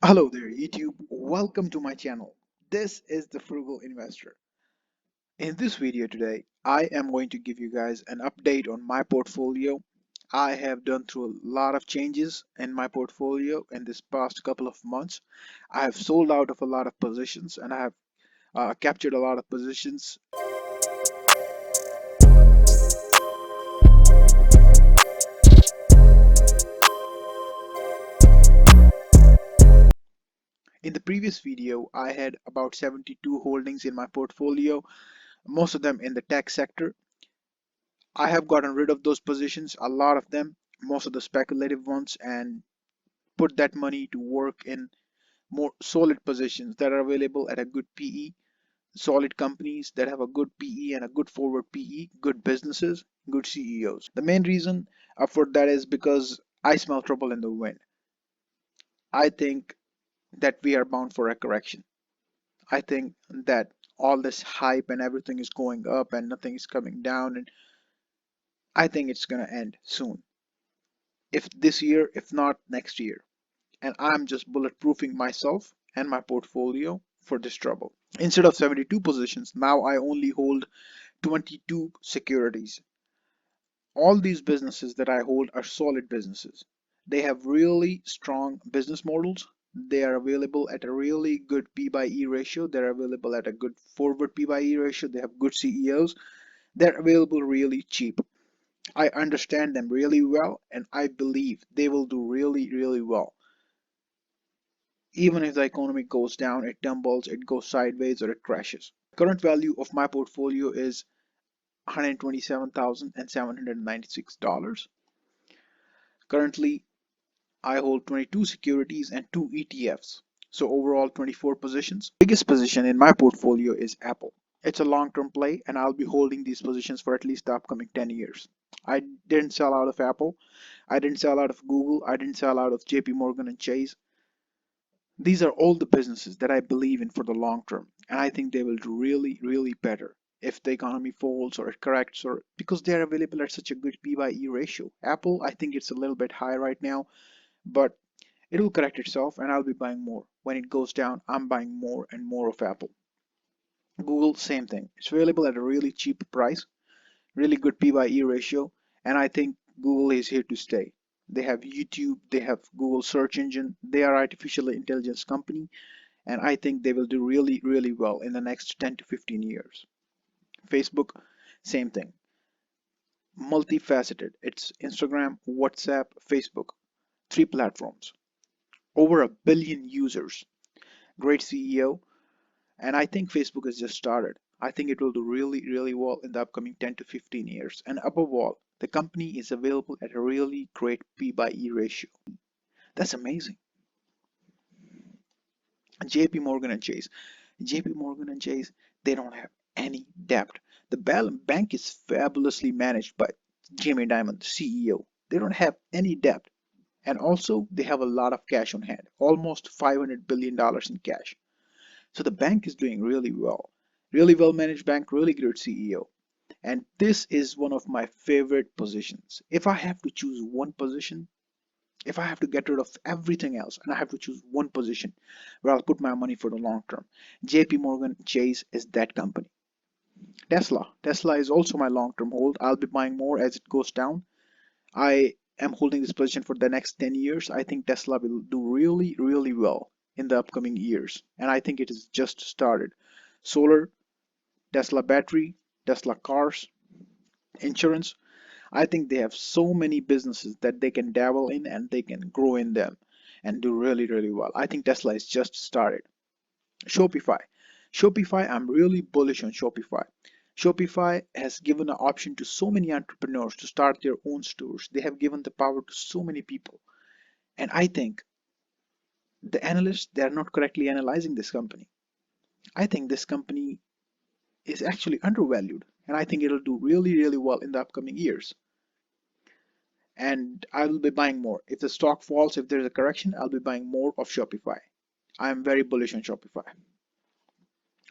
Hello there, YouTube. Welcome to my channel. This is the Frugal Investor. In this video today, I am going to give you guys an update on my portfolio. I have done through a lot of changes in my portfolio in this past couple of months. I have sold out of a lot of positions and I have captured a lot of positions. In the previous video, I had about 72 holdings in my portfolio, most of them in the tech sector. I have gotten rid of those positions, a lot of them, most of the speculative ones, and put that money to work in more solid positions that are available at a good PE, solid companies that have a good PE and a good forward PE, good businesses, good CEOs. The main reason for that is because I smell trouble in the wind. I think that we are bound for a correction. I think that all this hype and everything is going up and nothing is coming down, and I think it's going to end soon. If this year, if not next year. And I'm just bulletproofing myself and my portfolio for this trouble. Instead of 72 positions, now I only hold 22 securities. All these businesses that I hold are solid businesses. They have really strong business models. They are available at a really good P by E ratio. They're available at a good forward P by E ratio. They have good CEOs. They're available really cheap. I understand them really well and I believe they will do really, really well. Even if the economy goes down, it tumbles, it goes sideways, or it crashes. Current value of my portfolio is $127,796. Currently, I hold 22 securities and 2 ETFs. So overall 24 positions. Biggest position in my portfolio is Apple. It's a long-term play and I'll be holding these positions for at least the upcoming 10 years. I didn't sell out of Apple. I didn't sell out of Google. I didn't sell out of JP Morgan and Chase. These are all the businesses that I believe in for the long term, and I think they will do really, really better if the economy falls or it corrects, or because they are available at such a good P by E ratio. Apple, I think it's a little bit high right now, but it will correct itself and I'll be buying more. When it goes down, I'm buying more and more of Apple. Google, same thing. It's available at a really cheap price, really good P by E ratio, and I think Google is here to stay. They have YouTube, they have Google search engine, they are artificial intelligence company, and I think they will do really, really well in the next 10 to 15 years. Facebook, same thing. Multifaceted. It's Instagram, WhatsApp, Facebook. Three platforms. Over a billion users. Great CEO. And I think Facebook has just started. I think it will do really, really well in the upcoming 10 to 15 years. And above all, the company is available at a really great P by E ratio. That's amazing. JP Morgan and Chase. JP Morgan and Chase, they don't have any debt. The bank is fabulously managed by Jamie Dimon, the CEO. They don't have any debt. And also, they have a lot of cash on hand, almost $500 billion in cash. So the bank is doing really well. Really well managed bank, really great CEO. And this is one of my favorite positions. If I have to choose one position, if I have to get rid of everything else and I have to choose one position where I'll put my money for the long term, JP Morgan Chase is that company. Tesla is also my long term hold. I'll be buying more as it goes down. I am holding this position for the next 10 years. I think Tesla will do really, really well in the upcoming years. And I think it has just started. Solar, Tesla battery, Tesla cars, insurance. I think they have so many businesses that they can dabble in and they can grow in them and do really, really well. I think Tesla is just started. Shopify. Shopify, I'm really bullish on Shopify. Shopify has given an option to so many entrepreneurs to start their own stores. They have given the power to so many people. And I think the analysts, they are not correctly analyzing this company. I think this company is actually undervalued. And I think it'll do really, really well in the upcoming years. And I will be buying more. If the stock falls, if there's a correction, I'll be buying more of Shopify. I am very bullish on Shopify.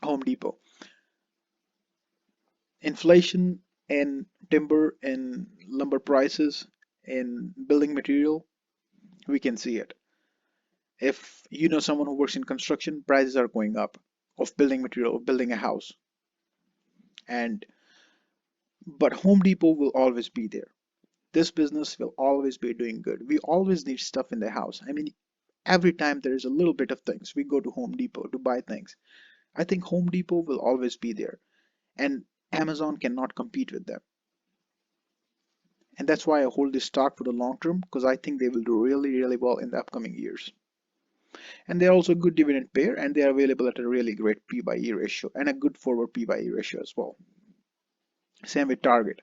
Home Depot. Inflation in timber and lumber prices, in building material, we can see it. If you know someone who works in construction, prices are going up of building material, of building a house. And but Home Depot will always be there. This business will always be doing good. We always need stuff in the house. I mean, every time there is a little bit of things, we go to Home Depot to buy things. I think Home Depot will always be there, and Amazon cannot compete with them. And that's why I hold this stock for the long term, because I think they will do really, really well in the upcoming years. And they're also a good dividend payer, and they are available at a really great P by E ratio and a good forward P by E ratio as well. Same with Target.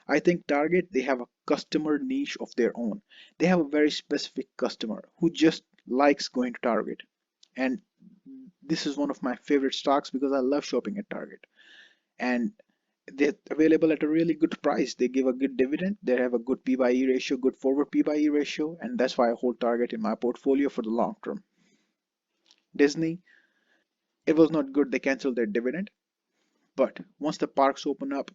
I think Target, they have a customer niche of their own. They have a very specific customer who just likes going to Target. And this is one of my favorite stocks because I love shopping at Target. And they're available at a really good price. They give a good dividend. They have a good P by E ratio, good forward P by E ratio. And that's why I hold Target in my portfolio for the long term. Disney, it was not good. They canceled their dividend. But once the parks open up,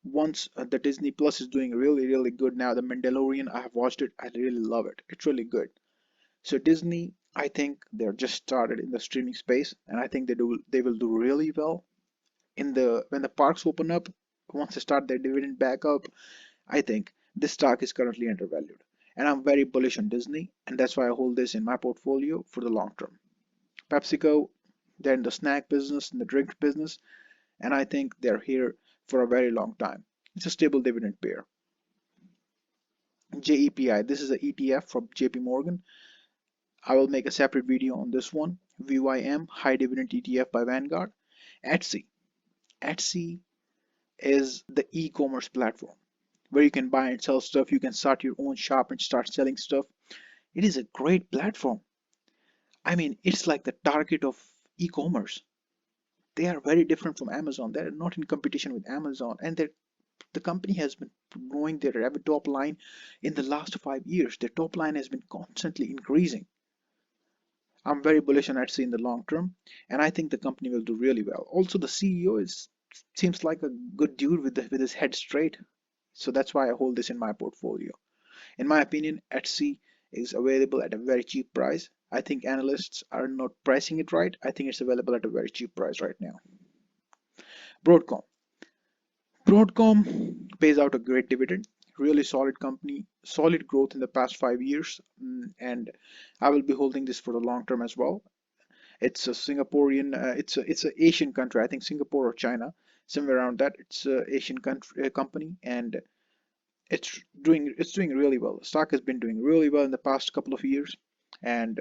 once the Disney Plus is doing really, really good now, The Mandalorian, I have watched it. I really love it. It's really good. So Disney, I think they're just started in the streaming space, and I think they will do really well in the when the parks open up. Once they start their dividend back up, I think this stock is currently undervalued, and I'm very bullish on Disney, and that's why I hold this in my portfolio for the long term. PepsiCo, they're in the snack business, in the drink business, and I think they're here for a very long time. It's a stable dividend pair. JEPI, this is an ETF from JP Morgan. I will make a separate video on this one. VYM, High Dividend ETF by Vanguard. Etsy. Etsy is the e-commerce platform where you can buy and sell stuff. You can start your own shop and start selling stuff. It is a great platform. I mean, it's like the target of e-commerce. They are very different from Amazon. They're not in competition with Amazon, and the company has been growing their revenue top line in the last 5 years. Their top line has been constantly increasing. I'm very bullish on Etsy in the long term, and I think the company will do really well. Also, the CEO is seems like a good dude with his head straight, so that's why I hold this in my portfolio. In my opinion, Etsy is available at a very cheap price. I think analysts are not pricing it right. I think it's available at a very cheap price right now. Broadcom. Broadcom pays out a great dividend. Really solid company, solid growth in the past 5 years, and I will be holding this for the long term as well. It's a Singaporean, it's an Asian country. I think Singapore or China, somewhere around that. It's an Asian country company, and it's doing really well. The stock has been doing really well in the past couple of years, and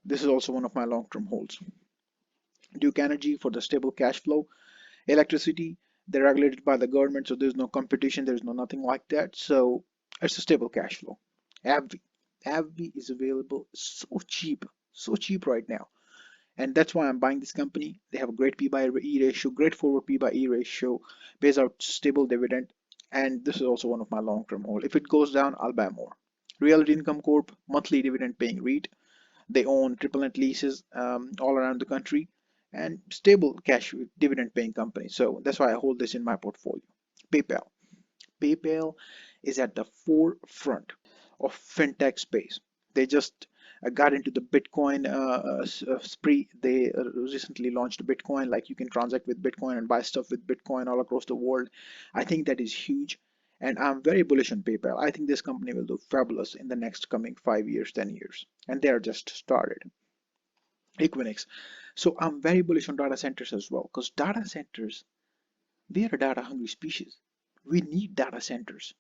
this is also one of my long-term holds. Duke Energy for the stable cash flow. Electricity, they're regulated by the government, so there's no competition. There's no nothing like that. So it's a stable cash flow. AbbVie, AbbVie is available so cheap right now. And that's why I'm buying this company. They have a great P by E ratio, great forward P by E ratio, pays out stable dividend, and this is also one of my long-term hold. If it goes down, I'll buy more. Realty Income Corp, monthly dividend paying REIT. They own triple net leases all around the country and stable cash dividend paying company. So that's why I hold this in my portfolio. PayPal. PayPal is at the forefront of fintech space. They just got into the Bitcoin spree. They recently launched Bitcoin, like you can transact with Bitcoin and buy stuff with Bitcoin all across the world. I think that is huge. And I'm very bullish on PayPal. I think this company will do fabulous in the next coming 5 years, 10 years. And they are just started. Equinix. So I'm very bullish on data centers as well, because data centers, we are a data hungry species. We need data centers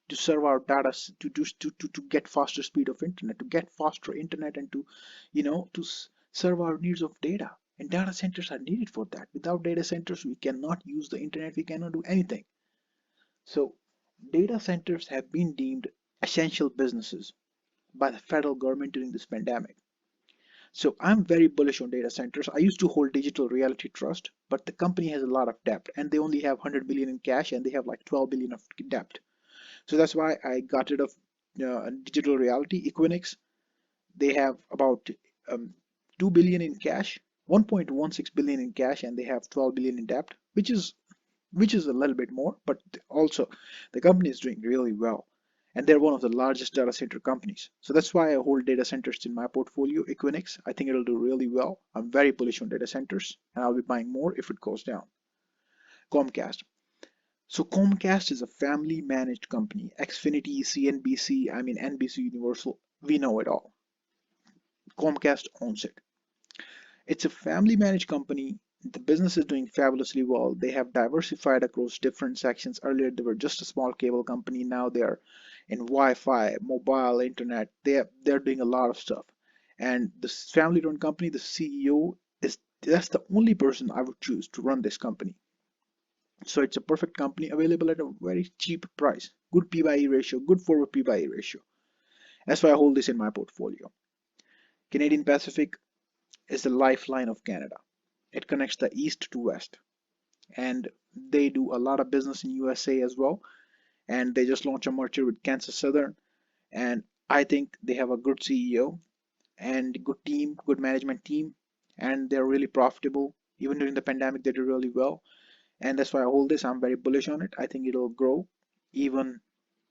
to serve our data, to get faster speed of internet, to get faster internet, and to serve our needs of data. And data centers are needed for that. Without data centers, we cannot use the internet, we cannot do anything. So data centers have been deemed essential businesses by the federal government during this pandemic. So I'm very bullish on data centers. I used to hold Digital Realty Trust, but the company has a lot of debt, and they only have 100 billion in cash, and they have like 12 billion of debt. So that's why I got rid of Digital Realty. Equinix, they have about 2 billion in cash, 1.16 billion in cash, and they have 12 billion in debt, which is a little bit more, but also the company is doing really well. and they're one of the largest data center companies. So that's why I hold data centers in my portfolio. Equinix, I think it'll do really well. I'm very bullish on data centers, and I'll be buying more if it goes down. Comcast. So Comcast is a family managed company. Xfinity, CNBC, I mean NBC Universal, we know it all. Comcast owns it. It's a family managed company. The business is doing fabulously well. They have diversified across different sections. Earlier, they were just a small cable company. Now they're in Wi-Fi, mobile, internet. They're doing a lot of stuff. And this family-run company, the CEO is that's the only person I would choose to run this company. So it's a perfect company available at a very cheap price. Good P by E ratio, good forward P by E ratio. That's why I hold this in my portfolio. Canadian Pacific is the lifeline of Canada. It connects the east to west, and they do a lot of business in USA as well. And they just launched a merger with Kansas Southern, and I think they have a good CEO and good team, good management team, and they're really profitable. Even during the pandemic, they did really well, and that's why I hold this. I'm very bullish on it. I think it'll grow, even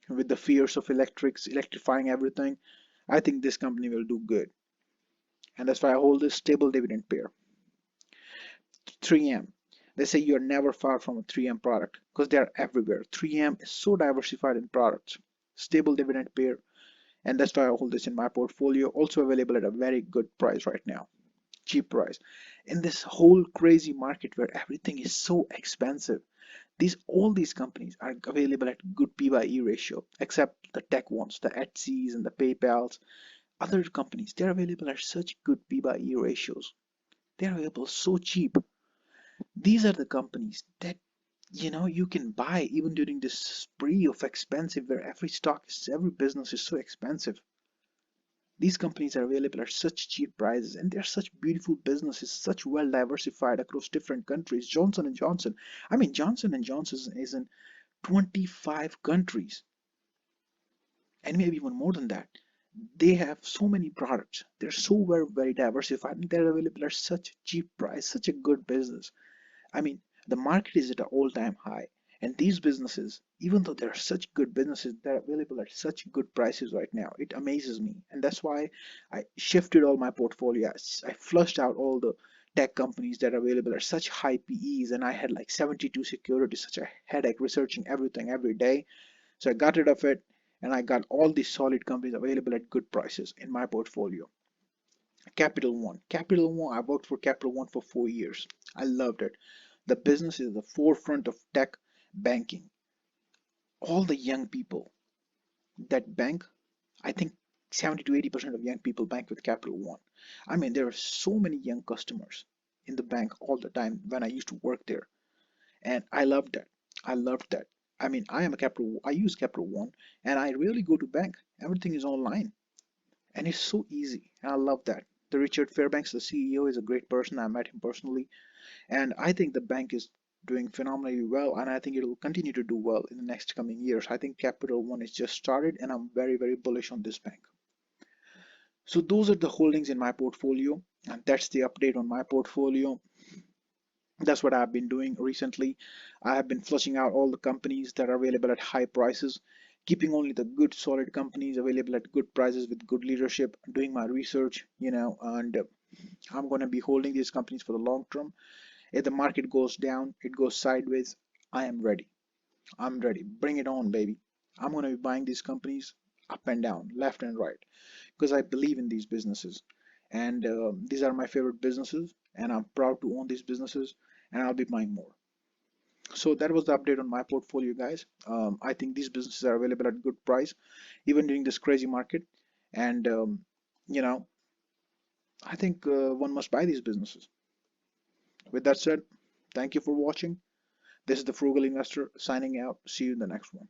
with the fears of electrifying everything. I think this company will do good, and that's why I hold this stable dividend pair. 3M. They say you're never far from a 3M product because they are everywhere. 3M is so diversified in products. Stable dividend pair, and that's why I hold this in my portfolio. Also available at a very good price right now. Cheap price. In this whole crazy market where everything is so expensive, all these companies are available at good P by E ratio, except the tech ones, the Etsy's and the PayPal's. Other companies, they're available at such good P by E ratios. They're available so cheap. These are the companies that you can buy even during this spree of expensive where every business is so expensive. These companies are available at such cheap prices, and they're such beautiful businesses, such well diversified across different countries. Johnson and Johnson, I mean Johnson and Johnson is in 25 countries, and maybe even more than that. They have so many products. They're so very diversified, and they're available at such cheap price, such a good business. I mean, the market is at an all-time high, and these businesses, even though they're such good businesses, they're available at such good prices right now. It amazes me, and that's why I shifted all my portfolio. I flushed out all the tech companies that are available at such high PEs, and I had like 72 securities, such a headache researching everything every day. So I got rid of it, and I got all these solid companies available at good prices in my portfolio. Capital One. Capital One, I worked for Capital One for 4 years. I loved it. The business is the forefront of tech banking. All the young people that bank, I think 70 to 80% of young people bank with Capital One. I mean, there are so many young customers in the bank all the time when I used to work there. And I loved that. I loved that. I mean, I use Capital One, and I really go to bank. Everything is online, and it's so easy. And I love that. The Richard Fairbanks, the CEO, is a great person. I met him personally. And I think the bank is doing phenomenally well, and I think it will continue to do well in the next coming years. I think Capital One is just started, and I'm very bullish on this bank. So those are the holdings in my portfolio, and that's the update on my portfolio. That's what I've been doing recently. I have been flushing out all the companies that are available at high prices, keeping only the good solid companies available at good prices with good leadership, doing my research, and I'm going to be holding these companies for the long term. If the market goes down, it goes sideways, I am ready. I'm ready. Bring it on, baby. I'm going to be buying these companies up and down, left and right, because I believe in these businesses. And these are my favorite businesses, and I'm proud to own these businesses, and I'll be buying more. So that was the update on my portfolio, guys. I think these businesses are available at good price, even during this crazy market. And, you know, I think one must buy these businesses. With that said, thank you for watching. This is the Frugal Investor signing out. See you in the next one.